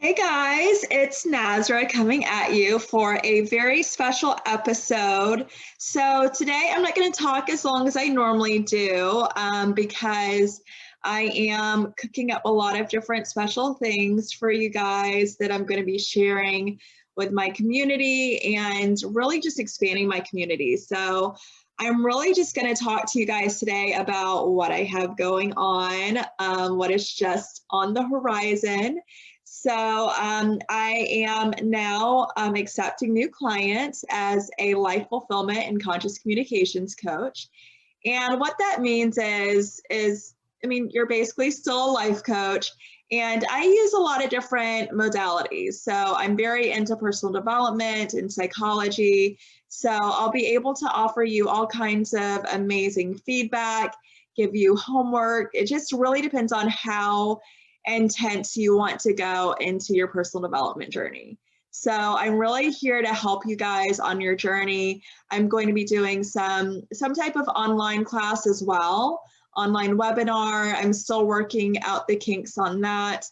Hey guys, it's Nazra coming at you for a very special episode. So today I'm not going to talk as long as I normally do because I am cooking up a lot of different special things for you guys that I'm going to be sharing with my community and really just expanding my community. So I'm really just going to talk to you guys today about what I have going on, what is just on the horizon. So I am now accepting new clients as a life fulfillment and conscious communications coach. And what that means you're basically still a life coach, and I use a lot of different modalities. So I'm very into personal development and psychology. So I'll be able to offer you all kinds of amazing feedback, give you homework. It just really depends on how intense you want to go into your personal development journey. So I'm really here to help you guys on your journey. I'm going to be doing some type of online class as well, online webinar. I'm still working out the kinks on that,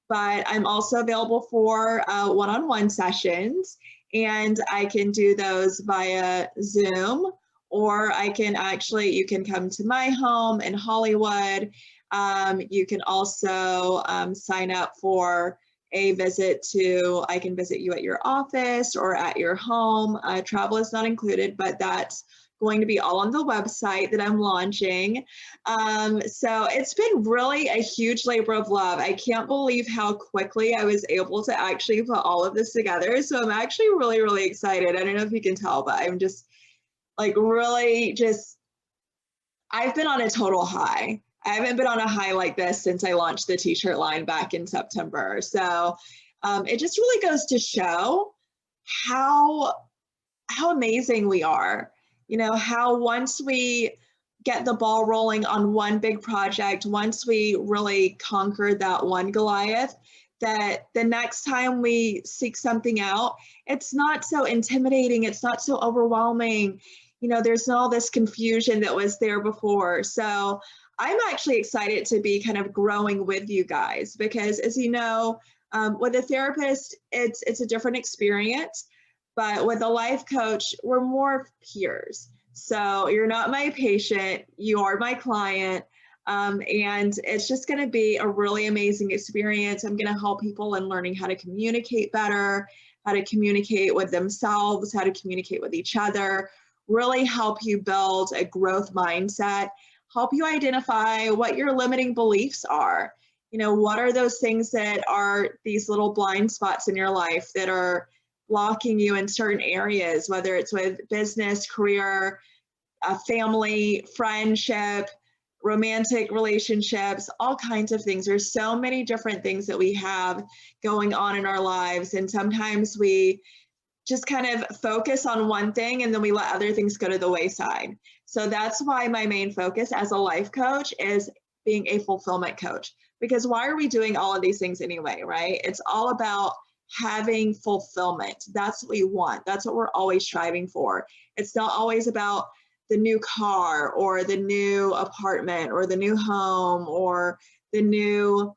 but I'm also available for one-on-one sessions, and I can do those via Zoom, or you can come to my home in Hollywood. You can also sign up for a visit I can visit you at your office or at your home. Travel is not included, but that's going to be all on the website that I'm launching. So it's been really a huge labor of love. I can't believe how quickly I was able to actually put all of this together. So I'm actually really, really excited. I don't know if you can tell, but I'm just I've been on a total high. I haven't been on a high like this since I launched the t-shirt line back in September. So it just really goes to show how amazing we are. You know, how once we get the ball rolling on one big project, once we really conquer that one Goliath, that the next time we seek something out, it's not so intimidating, it's not so overwhelming. You know, there's all this confusion that was there before. So I'm actually excited to be kind of growing with you guys because, as you know, with a therapist, it's a different experience, but with a life coach, we're more peers. So you're not my patient, you are my client, and it's just going to be a really amazing experience. I'm going to help people in learning how to communicate better, how to communicate with themselves, how to communicate with each other, really help you build a growth mindset, help you identify what your limiting beliefs are. You know, what are those things that are these little blind spots in your life that are blocking you in certain areas, whether it's with business, career, family, friendship, romantic relationships, all kinds of things. There's so many different things that we have going on in our lives. And sometimes we just kind of focus on one thing and then we let other things go to the wayside. So that's why my main focus as a life coach is being a fulfillment coach. Because why are we doing all of these things anyway, right? It's all about having fulfillment. That's what we want. That's what we're always striving for. It's not always about the new car or the new apartment or the new home or the new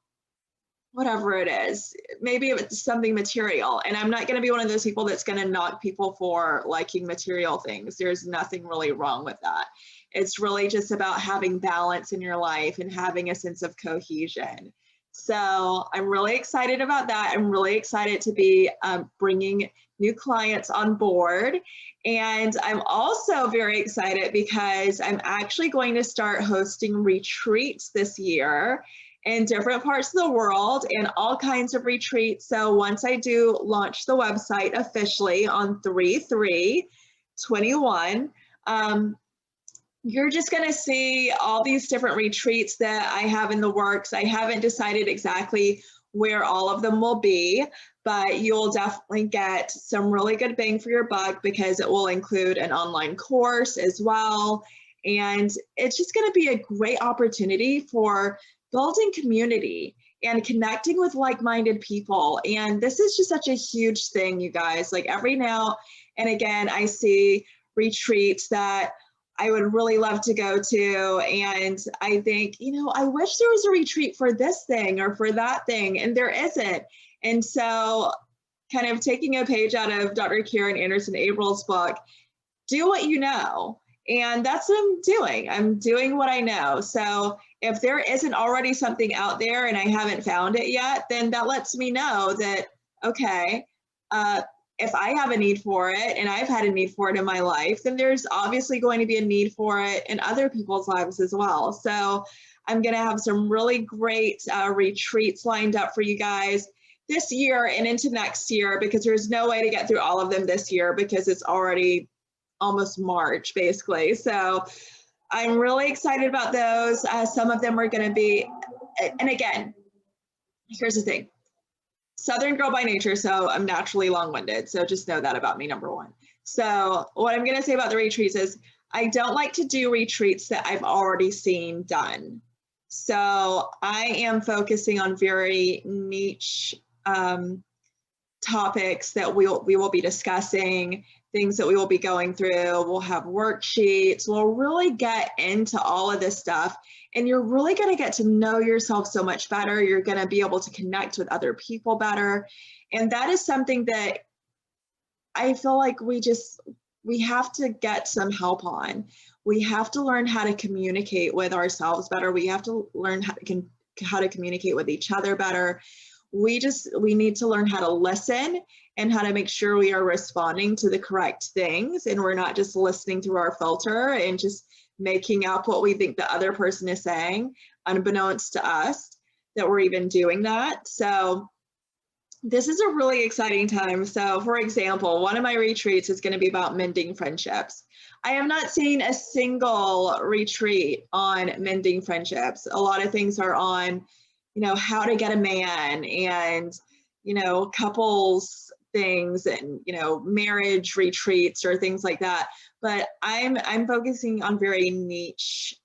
whatever it is. Maybe it's something material. And I'm not going to be one of those people that's going to knock people for liking material things. There's nothing really wrong with that. It's really just about having balance in your life and having a sense of cohesion. So I'm really excited about that. I'm really excited to be bringing new clients on board. And I'm also very excited because I'm actually going to start hosting retreats this year in different parts of the world and all kinds of retreats. So once I do launch the website officially on 3/3/21, you're just going to see all these different retreats that I have in the works. I haven't decided exactly where all of them will be, but you'll definitely get some really good bang for your buck because it will include an online course as well. And it's just going to be a great opportunity for building community and connecting with like-minded people. And this is just such a huge thing, you guys. Like every now and again, I see retreats that I would really love to go to. And I think, you know, I wish there was a retreat for this thing or for that thing. And there isn't. And so kind of taking a page out of Dr. Karen Anderson April's book, do what you know. And that's what I'm doing. I'm doing what I know. So if there isn't already something out there and I haven't found it yet, then that lets me know that, okay, if I have a need for it and I've had a need for it in my life, then there's obviously going to be a need for it in other people's lives as well. So I'm going to have some really great retreats lined up for you guys this year and into next year, because there's no way to get through all of them this year because it's already almost March, basically. So I'm really excited about those. Some of them are going to be, and again, here's the thing. Southern girl by nature, so I'm naturally long-winded. So just know that about me, number one. So what I'm going to say about the retreats is I don't like to do retreats that I've already seen done. So I am focusing on very niche topics that we will be discussing, things that we will be going through. We'll have worksheets. We'll really get into all of this stuff. And you're really going to get to know yourself so much better. You're going to be able to connect with other people better. And that is something that I feel like we have to get some help on. We have to learn how to communicate with ourselves better. We have to learn how to communicate with each other better. We need to learn how to listen and how to make sure we are responding to the correct things, and we're not just listening through our filter and just making up what we think the other person is saying, unbeknownst to us that we're even doing that. So this is a really exciting time. So for example, one of my retreats is going to be about mending friendships. I have not seen a single retreat on mending friendships. A lot of things are on, how to get a man and, couples things and, marriage retreats or things like that. But I'm focusing on very niche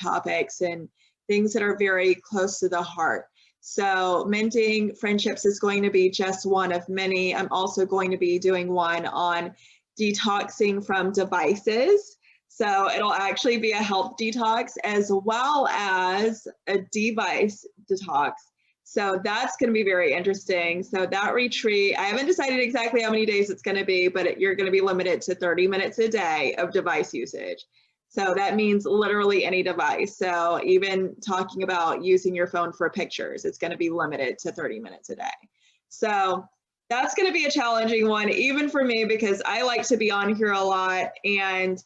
topics and things that are very close to the heart. So mending friendships is going to be just one of many. I'm also going to be doing one on detoxing from devices. So it'll actually be a health detox as well as a device detox. So that's going to be very interesting. So that retreat, I haven't decided exactly how many days it's going to be, but you're going to be limited to 30 minutes a day of device usage. So that means literally any device. So even talking about using your phone for pictures, it's going to be limited to 30 minutes a day. So that's going to be a challenging one, even for me, because I like to be on here a lot and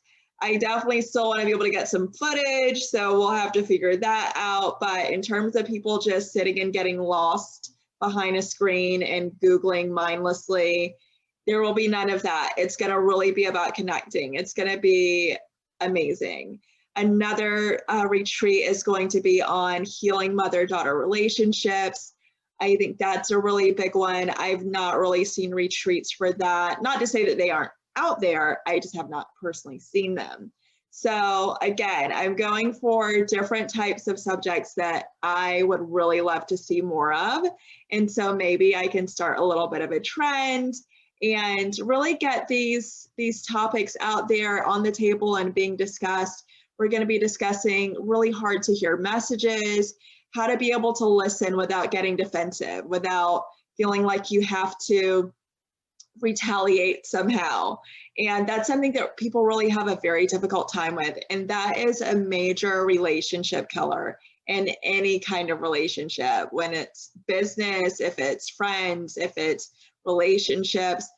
I definitely still want to be able to get some footage. So we'll have to figure that out. But in terms of people just sitting and getting lost behind a screen and Googling mindlessly, there will be none of that. It's going to really be about connecting. It's going to be amazing. Another retreat is going to be on healing mother-daughter relationships. I think that's a really big one. I've not really seen retreats for that. Not to say that they aren't out there, I just have not personally seen them. So again, I'm going for different types of subjects that I would really love to see more of. And so maybe I can start a little bit of a trend and really get these topics out there on the table and being discussed. We're going to be discussing really hard to hear messages, how to be able to listen without getting defensive, without feeling like you have to retaliate somehow. And that's something that people really have a very difficult time with. And that is a major relationship killer in any kind of relationship, when it's business, if it's friends, if it's relationships,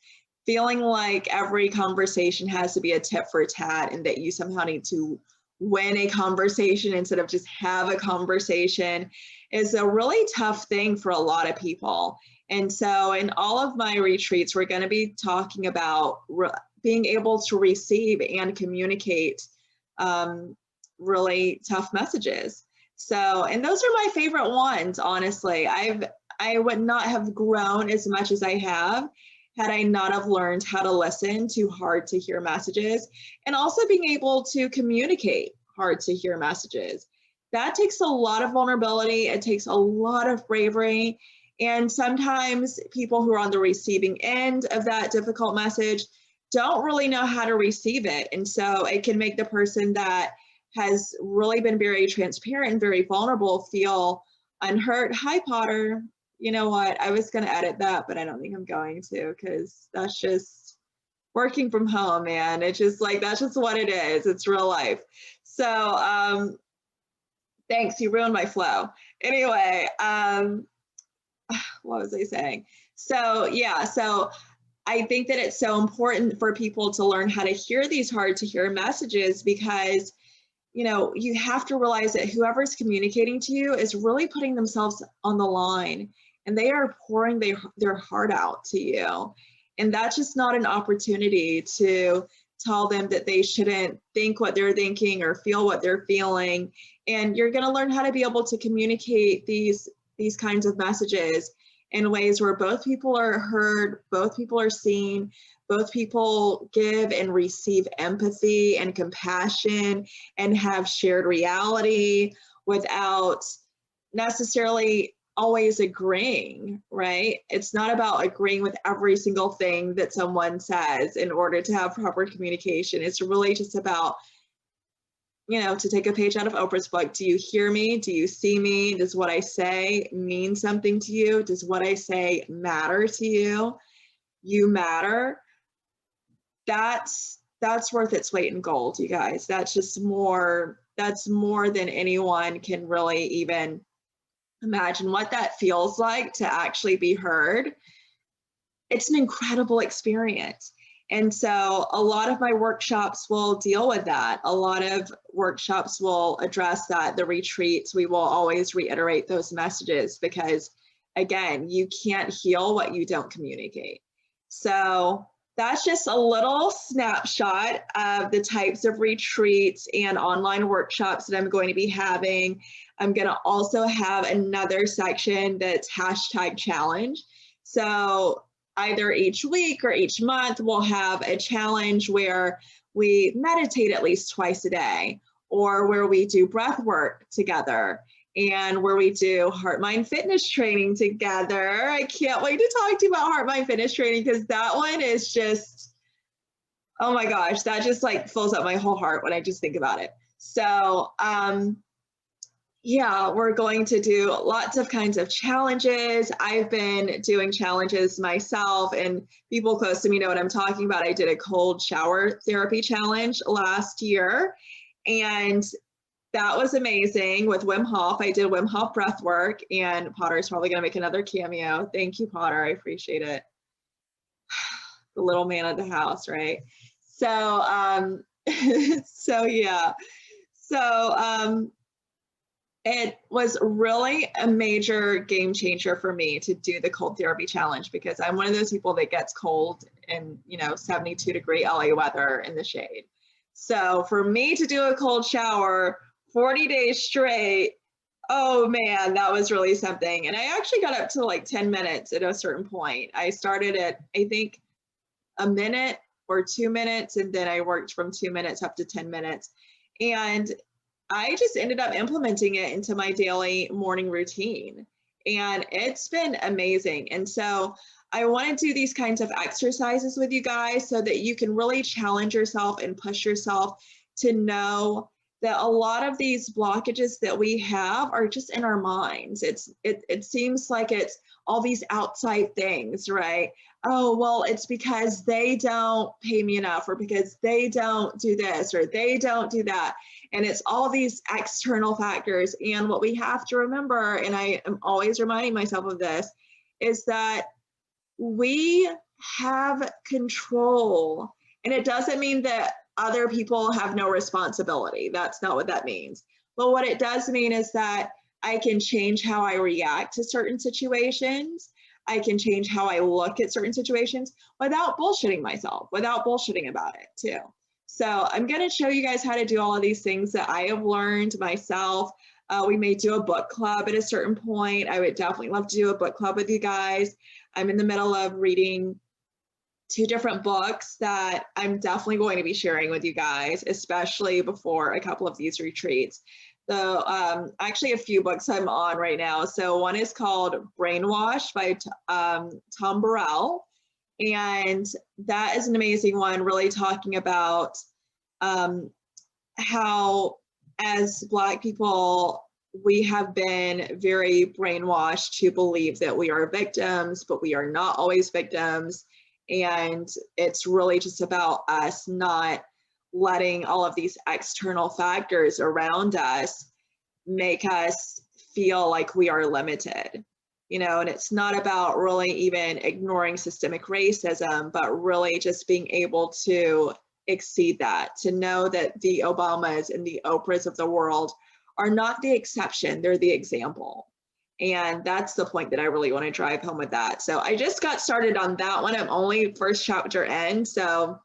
feeling like every conversation has to be a tit for tat and that you somehow need to win a conversation instead of just have a conversation is a really tough thing for a lot of people. And so in all of my retreats, we're going to be talking about being able to receive and communicate really tough messages. So, and those are my favorite ones, honestly. I would not have grown as much as I have had I not have learned how to listen to hard to hear messages, and also being able to communicate hard to hear messages. That takes a lot of vulnerability. It takes a lot of bravery. And sometimes people who are on the receiving end of that difficult message don't really know how to receive it. And so it can make the person that has really been very transparent and very vulnerable feel unhurt. Hi, Potter. You know what? I was going to edit that, but I don't think I'm going to, because that's just working from home, man. It's just like, that's just what it is. It's real life. So thanks. You ruined my flow. Anyway, what was I saying? So yeah, so I think that it's so important for people to learn how to hear these hard to hear messages, because you have to realize that whoever's communicating to you is really putting themselves on the line, and they are pouring their heart out to you. And that's just not an opportunity to tell them that they shouldn't think what they're thinking or feel what they're feeling. And you're going to learn how to be able to communicate these kinds of messages in ways where both people are heard, both people are seen, both people give and receive empathy and compassion and have shared reality without necessarily always agreeing, right? It's not about agreeing with every single thing that someone says in order to have proper communication. It's really just about, to take a page out of Oprah's book, do you hear me? Do you see me? Does what I say mean something to you? Does what I say matter to you? You matter. That's worth its weight in gold, you guys. That's more than anyone can really even imagine what that feels like to actually be heard. It's an incredible experience. And so a lot of my workshops will deal with that. A lot of workshops will address that. The retreats, we will always reiterate those messages, because again, you can't heal what you don't communicate. So that's just a little snapshot of the types of retreats and online workshops that I'm going to be having. I'm going to also have another section that's #challenge. So either each week or each month, we'll have a challenge where we meditate at least twice a day, or where we do breath work together, and where we do heart mind fitness training together. I can't wait to talk to you about heart mind fitness training, because that one is just, oh my gosh, that just like fills up my whole heart when I just think about it. So yeah, we're going to do lots of kinds of challenges. I've been doing challenges myself, and people close to me know what I'm talking about. I did a cold shower therapy challenge last year, and that was amazing with Wim Hof. I did Wim Hof breath work, and Potter's probably going to make another cameo. Thank you, Potter. I appreciate it. The little man of the house, right? So, so yeah. So, it was really a major game changer for me to do the cold therapy challenge, because I'm one of those people that gets cold in 72-degree LA weather in the shade. So for me to do a cold shower 40 days straight, oh man, that was really something. And I actually got up to like 10 minutes at a certain point. I started at, I think, a minute or 2 minutes, and then I worked from 2 minutes up to 10 minutes. And I just ended up implementing it into my daily morning routine, and it's been amazing. And so I want to do these kinds of exercises with you guys so that you can really challenge yourself and push yourself to know that a lot of these blockages that we have are just in our minds. It seems like it's all these outside things, right? Oh, well, it's because they don't pay me enough, or because they don't do this, or they don't do that. And it's all these external factors. And what we have to remember, and I am always reminding myself of this, is that we have control. And it doesn't mean that other people have no responsibility. That's not what that means. But what it does mean is that I can change how I react to certain situations. I can change how I look at certain situations without bullshitting myself, without bullshitting about it too. So I'm going to show you guys how to do all of these things that I have learned myself. We may do a book club at a certain point. I would definitely love to do a book club with you guys. I'm in the middle of reading 2 different books that I'm definitely going to be sharing with you guys, especially before a couple of these retreats. So actually a few books I'm on right now. So one is called Brainwash by Tom Burrell. And that is an amazing one, really talking about how as Black people, we have been very brainwashed to believe that we are victims, but we are not always victims. And it's really just about us not letting all of these external factors around us make us feel like we are limited, you know, and it's not about really even ignoring systemic racism, but really just being able to exceed that, to know that the Obamas and the Oprahs of the world are not the exception, they're the example. And that's the point that I really want to drive home with that. So I just got started on that one. I'm only first chapter in, so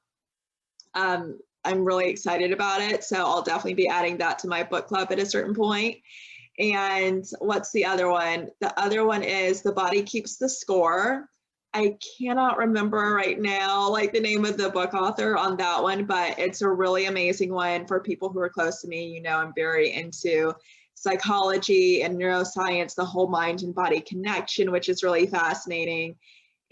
I'm really excited about it. So I'll definitely be adding that to my book club at a certain point. And what's the other one? The other one is The Body Keeps the Score. I cannot remember right now, like the name of the book author on that one, but it's a really amazing one for people who are close to me. You know, I'm very into psychology and neuroscience, the whole mind and body connection, which is really fascinating.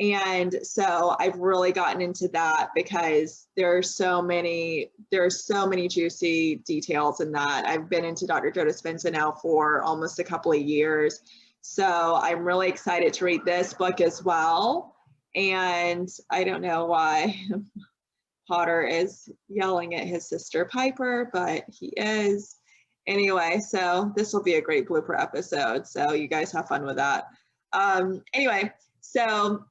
And so I've really gotten into that because there's so many juicy details in that. I've been into Dr. Joe Dispenza now for almost a couple of years. So I'm really excited to read this book as well. And I don't know why Potter is yelling at his sister Piper, but he is. Anyway, so this will be a great blooper episode. So you guys have fun with that. Anyway, so,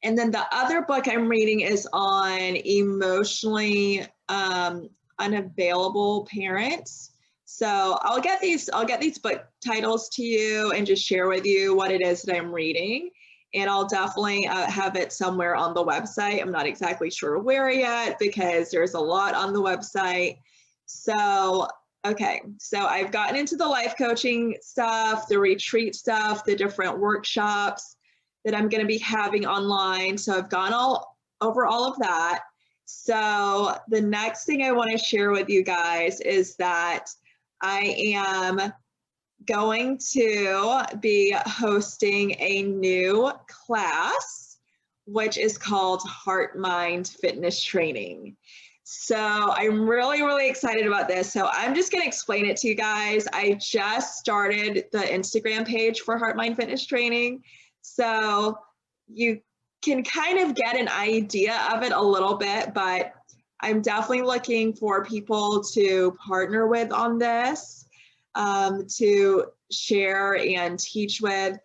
and then the other book I'm reading is on emotionally unavailable parents. So I'll get these book titles to you and just share with you what it is that I'm reading. And I'll definitely have it somewhere on the website. I'm not exactly sure where yet because there's a lot on the website. So, okay, so I've gotten into the life coaching stuff, the retreat stuff, the different workshops that I'm going to be having online. So I've gone over all of that. So the next thing I want to share with you guys is that I am going to be hosting a new class, which is called Heart Mind Fitness Training. So I'm really, really excited about this. So I'm just going to explain it to you guys. I just started the Instagram page for Heart Mind Fitness Training. So you can kind of get an idea of it a little bit, but I'm definitely looking for people to partner with on this, to share and teach with.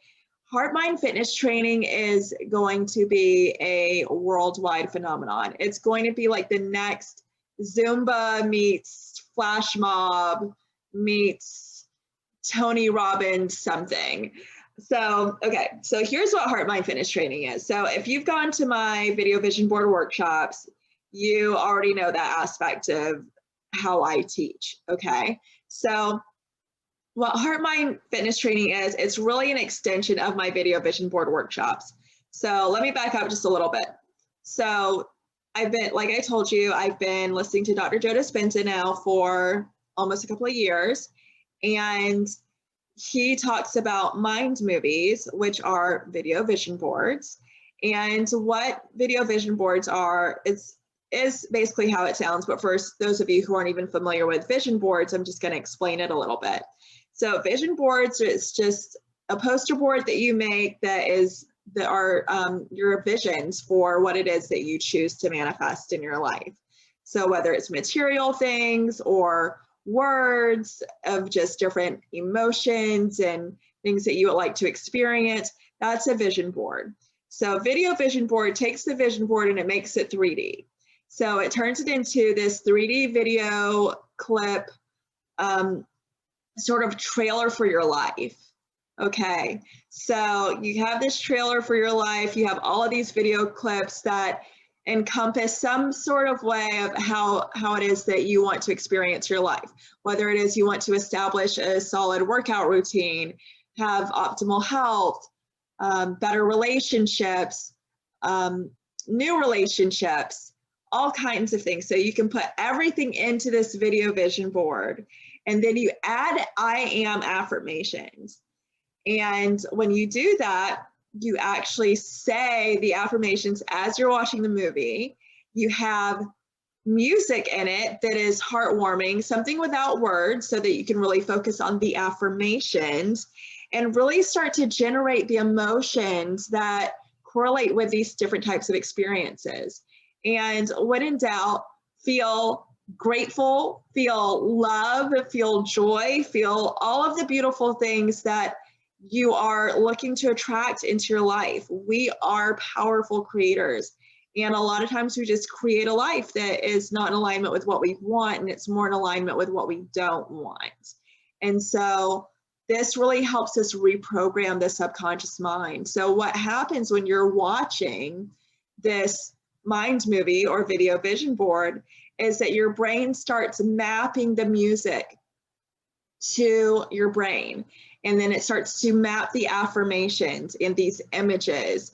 Heart Mind Fitness Training is going to be a worldwide phenomenon. It's going to be like the next Zumba meets Flash Mob meets Tony Robbins something. So, okay, so here's what Heart Mind Fitness Training is. So if you've gone to my video vision board workshops, you already know that aspect of how I teach, okay? So what Heart Mind Fitness Training is, it's really an extension of my video vision board workshops. So let me back up just a little bit. So I've been, like I told you, I've been listening to Dr. Joe Dispenza now for almost a couple of years. And he talks about mind movies, which are video vision boards. And what video vision boards are, is basically how it sounds. But first, those of you who aren't even familiar with vision boards, I'm just going to explain it a little bit. So vision boards is just a poster board that you make that are your visions for what it is that you choose to manifest in your life. So whether it's material things or words of just different emotions and things that you would like to experience, that's a vision board. So video vision board takes the vision board and it makes it 3D. So it turns it into this 3D video clip sort of trailer for your life. Okay, so you have this trailer for your life. You have all of these video clips that encompass some sort of way of how it is that you want to experience your life. Whether it is you want to establish a solid workout routine, have optimal health, better relationships, new relationships, all kinds of things. So you can put everything into this video vision board. And then you add I am affirmations. And when you do that, you actually say the affirmations as you're watching the movie. You have music in it that is heartwarming, something without words, so that you can really focus on the affirmations and really start to generate the emotions that correlate with these different types of experiences. And when in doubt, feel grateful, feel love, feel joy, feel all of the beautiful things that you are looking to attract into your life. We are powerful creators. And a lot of times we just create a life that is not in alignment with what we want, and it's more in alignment with what we don't want. And so this really helps us reprogram the subconscious mind. So what happens when you're watching this mind movie or video vision board is that your brain starts mapping the music to your brain. And then it starts to map the affirmations and these images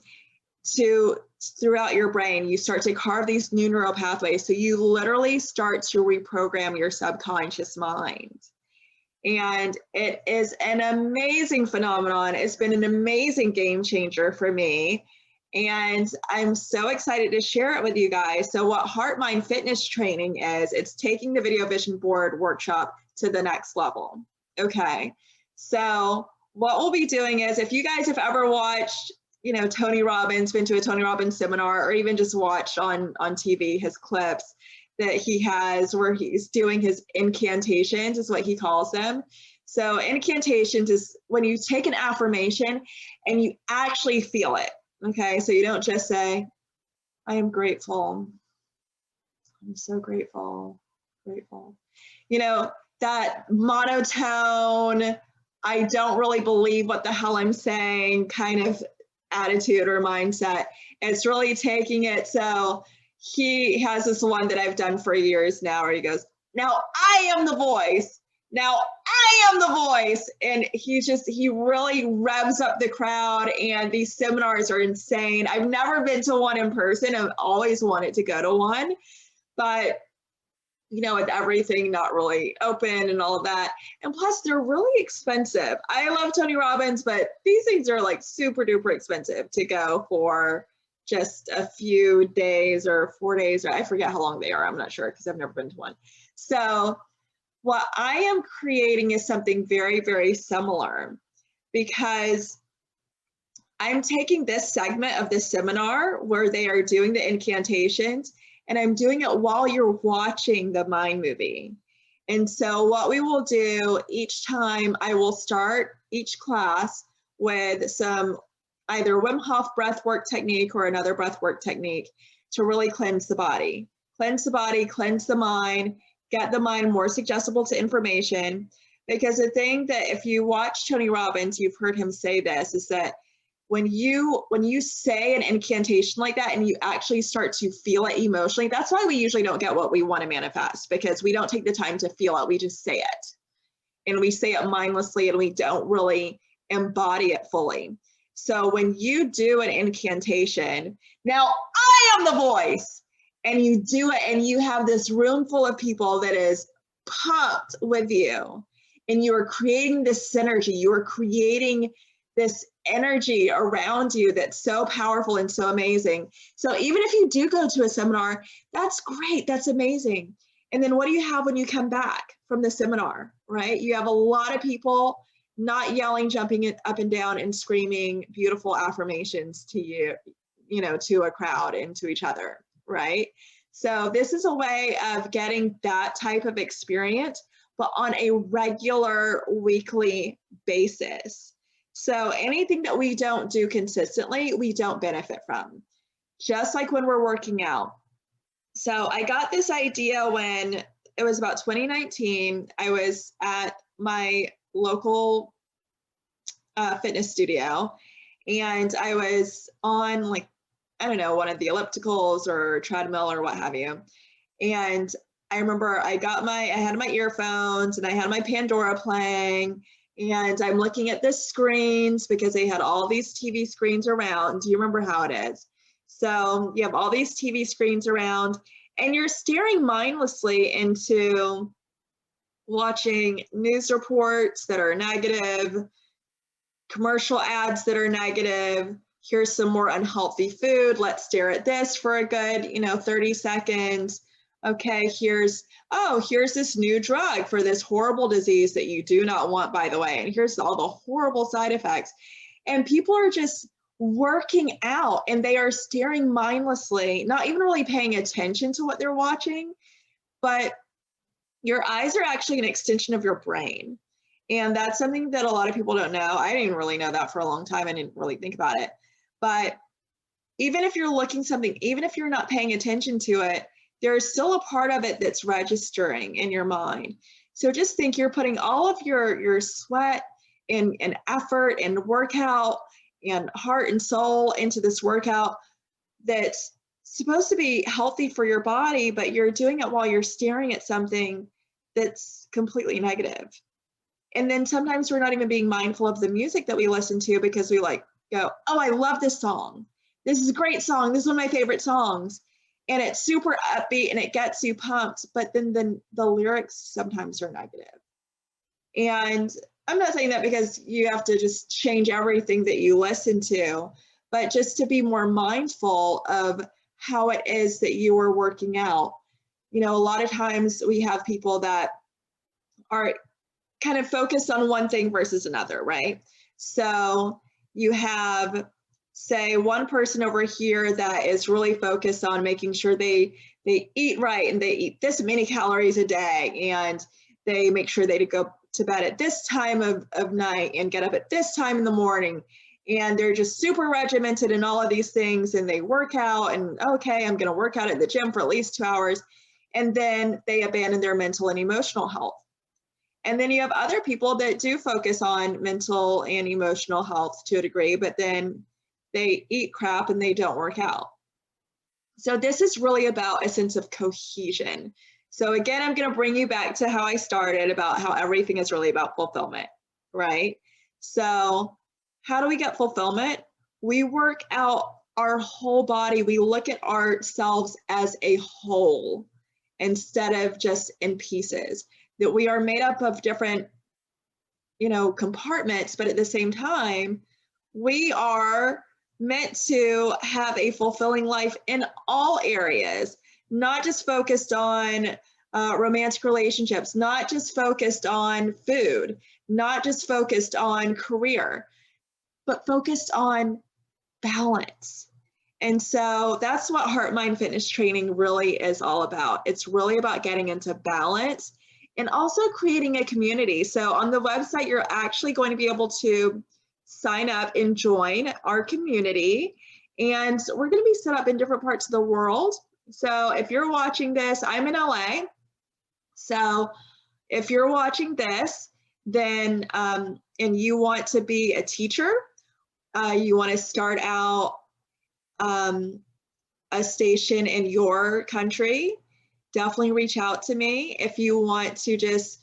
to throughout your brain. You start to carve these new neural pathways. So you literally start to reprogram your subconscious mind. And it is an amazing phenomenon. It's been an amazing game changer for me. And I'm so excited to share it with you guys. So what Heart Mind Fitness Training is, it's taking the video vision board workshop to the next level. Okay. So what we'll be doing is, if you guys have ever watched, Tony Robbins, been to a Tony Robbins seminar, or even just watched on TV his clips that he has where he's doing his incantations, is what he calls them. So incantations is when you take an affirmation and you actually feel it. Okay, so you don't just say, I am grateful. I'm so grateful, grateful. That monotone, I don't really believe what the hell I'm saying kind of attitude or mindset. It's really taking it. So he has this one that I've done for years now where he goes, now I am the voice. Now I am the voice. And he really revs up the crowd, and these seminars are insane. I've never been to one in person. I've always wanted to go to one, but with everything not really open and all of that. And plus they're really expensive. I love Tony Robbins, but these things are like super duper expensive to go for just a few days or 4 days, or I forget how long they are. I'm not sure because I've never been to one. So what I am creating is something very, very similar, because I'm taking this segment of the seminar where they are doing the incantations, and I'm doing it while you're watching the mind movie. And so what we will do each time, I will start each class with some either Wim Hof breathwork technique or another breathwork technique to really cleanse the body, cleanse the mind, get the mind more suggestible to information. Because the thing that if you watch Tony Robbins, you've heard him say this, is that when you say an incantation like that and you actually start to feel it emotionally, that's why we usually don't get what we want to manifest, because we don't take the time to feel it. We just say it, and we say it mindlessly, and we don't really embody it fully. So when you do an incantation, now I am the voice, and you do it, and you have this room full of people that is pumped with you, and you are creating this synergy, you are creating this energy around you that's so powerful and so amazing. So even if you do go to a seminar, that's great, that's amazing. And then what do you have when you come back from the seminar, right? You have a lot of people not yelling, jumping up and down and screaming beautiful affirmations to you, to a crowd and to each other, right? So this is a way of getting that type of experience, but on a regular weekly basis. So anything that we don't do consistently, we don't benefit from, just like when we're working out. So I got this idea when it was about 2019. I was at my local fitness studio, and I was on one of the ellipticals or treadmill or what have you. And I remember I had my earphones and I had my Pandora playing, and I'm looking at the screens because they had all these TV screens around. Do you remember how it is? So you have all these TV screens around, and you're staring mindlessly into watching news reports that are negative, commercial ads that are negative. Here's some more unhealthy food. Let's stare at this for a good, 30 seconds. Okay, here's this new drug for this horrible disease that you do not want, by the way. And here's all the horrible side effects. And people are just working out and they are staring mindlessly, not even really paying attention to what they're watching, but your eyes are actually an extension of your brain. And that's something that a lot of people don't know. I didn't really know that for a long time. I didn't really think about it. But even if you're looking something, even if you're not paying attention to it, there's still a part of it that's registering in your mind. So just think you're putting all of your sweat and effort and workout and heart and soul into this workout that's supposed to be healthy for your body, but you're doing it while you're staring at something that's completely negative. And then sometimes we're not even being mindful of the music that we listen to because we like go, oh, I love this song. This is a great song. This is one of my favorite songs. And it's super upbeat and it gets you pumped, but then the lyrics sometimes are negative. And I'm not saying that because you have to just change everything that you listen to, but just to be more mindful of how it is that you are working out. You know, a lot of times we have people that are kind of focused on one thing versus another, right? So you have, say, one person over here that is really focused on making sure they eat right and they eat this many calories a day and they make sure they go to bed at this time of night and get up at this time in the morning. And they're just super regimented in all of these things and they work out and okay, I'm going to work out at the gym for at least 2 hours. And then they abandon their mental and emotional health. And then you have other people that do focus on mental and emotional health to a degree, but then they eat crap and they don't work out. So this is really about a sense of cohesion. So again, I'm going to bring you back to how I started about how everything is really about fulfillment, right? So how do we get fulfillment? We work out our whole body. We look at ourselves as a whole instead of just in pieces. That we are made up of different, compartments, but at the same time, we are meant to have a fulfilling life in all areas, not just focused on romantic relationships, not just focused on food, not just focused on career, but focused on balance. And so that's what Heart Mind Fitness training really is all about. It's really about getting into balance and also creating a community. So on the website, you're actually going to be able to sign up and join our community. And we're going to be set up in different parts of the world. So if you're watching this, I'm in LA. So if you're watching this, then and you want to be a teacher, you want to start out a station in your country, definitely reach out to me. If you want to just,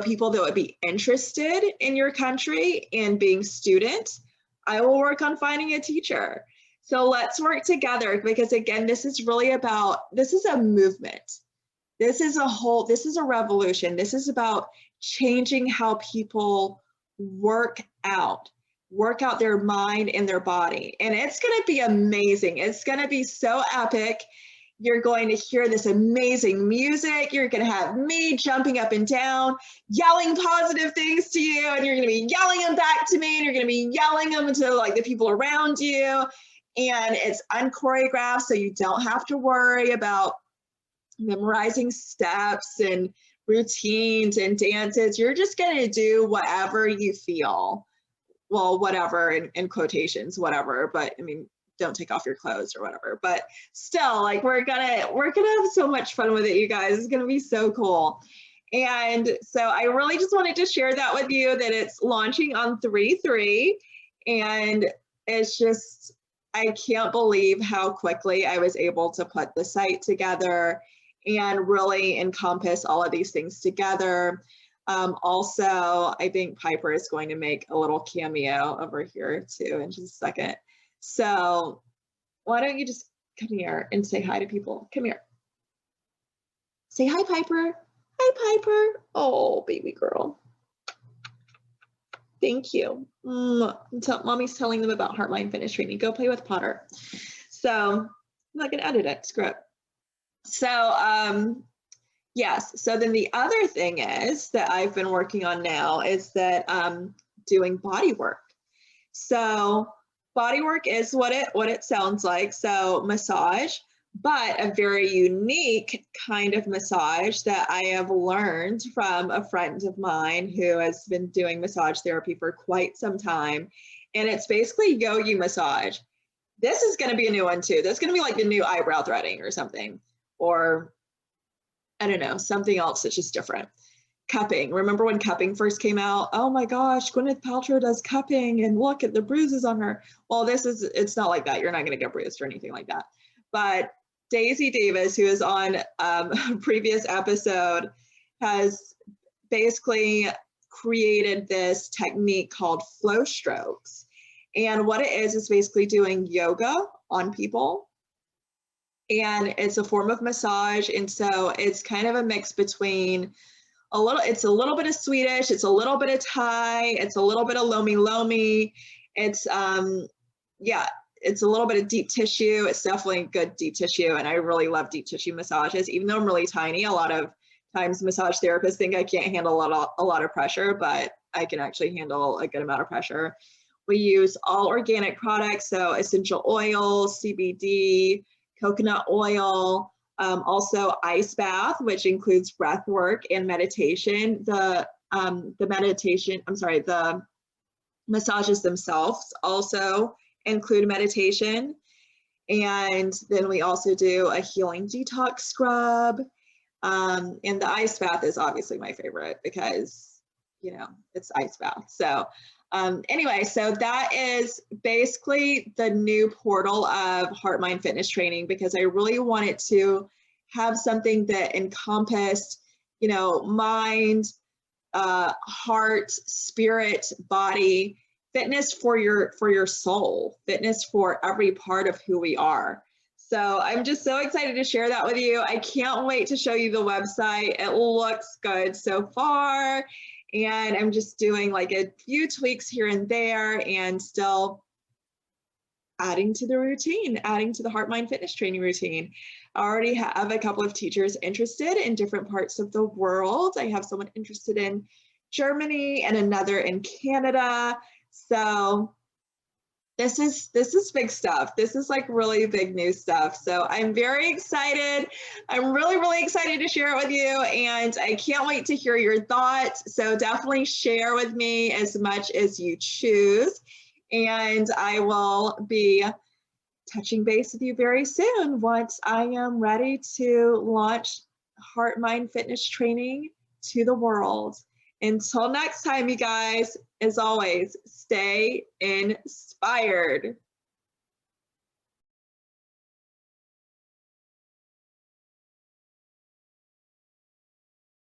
people that would be interested in your country and being students, I will work on finding a teacher. So let's work together because again, this is a movement. This is a revolution. This is about changing how people work out their mind and their body. And it's going to be amazing. It's going to be so epic. You're going to hear this amazing music. You're going to have me jumping up and down, yelling positive things to you, and you're going to be yelling them back to me, and you're going to be yelling them to like the people around you. And it's unchoreographed, so you don't have to worry about memorizing steps and routines and dances. You're just going to do whatever you feel. Well, whatever in quotations, whatever, but I mean, don't take off your clothes or whatever, but still, like we're gonna have so much fun with it, you guys. It's gonna be so cool. And so I really just wanted to share that with you, that it's launching on 3/3, and it's just, I can't believe how quickly I was able to put the site together and really encompass all of these things together. Also, I think Piper is going to make a little cameo over here too in just a second. So why don't you just come here and say hi to people? Come here. Say hi, Piper. Hi, Piper. Oh, baby girl. Thank you. Mommy's telling them about Heart Mind Fitness training. Go play with Potter. So I'm not going to edit it. Screw it. So yes, so then the other thing is that I've been working on now is that doing body work. So bodywork is what it sounds like. So massage, but a very unique kind of massage that I have learned from a friend of mine who has been doing massage therapy for quite some time. And it's basically yogi massage. This is going to be a new one too. That's going to be like the new eyebrow threading or something, or I don't know, something else that's just different. Cupping. Remember when cupping first came out? Oh my gosh, Gwyneth Paltrow does cupping and look at the bruises on her. Well, it's not like that. You're not going to get bruised or anything like that. But Daisy Davis, who is on a previous episode, has basically created this technique called flow strokes. And what it is basically doing yoga on people. And it's a form of massage. And so it's kind of a mix between it's a little bit of Swedish, it's a little bit of Thai, it's a little bit of lomi lomi. It's it's a little bit of deep tissue. It's definitely good deep tissue, and I really love deep tissue massages. Even though I'm really tiny, a lot of times massage therapists think I can't handle a lot of pressure, but I can actually handle a good amount of pressure. We use all organic products, so essential oils, CBD, coconut oil, also ice bath, which includes breath work and meditation. The massages themselves also include meditation. And then we also do a healing detox scrub. And the ice bath is obviously my favorite because, it's ice bath. So anyway, so that is basically the new portal of Heart Mind Fitness Training, because I really wanted to have something that encompassed, mind, heart, spirit, body, fitness for your soul, fitness for every part of who we are. So I'm just so excited to share that with you. I can't wait to show you the website. It looks good so far. And I'm just doing like a few tweaks here and there and still adding to the routine, adding to the Heart Mind Fitness Training routine. I already have a couple of teachers interested in different parts of the world. I have someone interested in Germany and another in Canada. So this is big stuff. This is like really big new stuff. So I'm very excited. I'm really, really excited to share it with you. And I can't wait to hear your thoughts. So definitely share with me as much as you choose. And I will be touching base with you very soon once I am ready to launch Heart Mind Fitness Training to the world. Until next time, you guys, as always, stay inspired.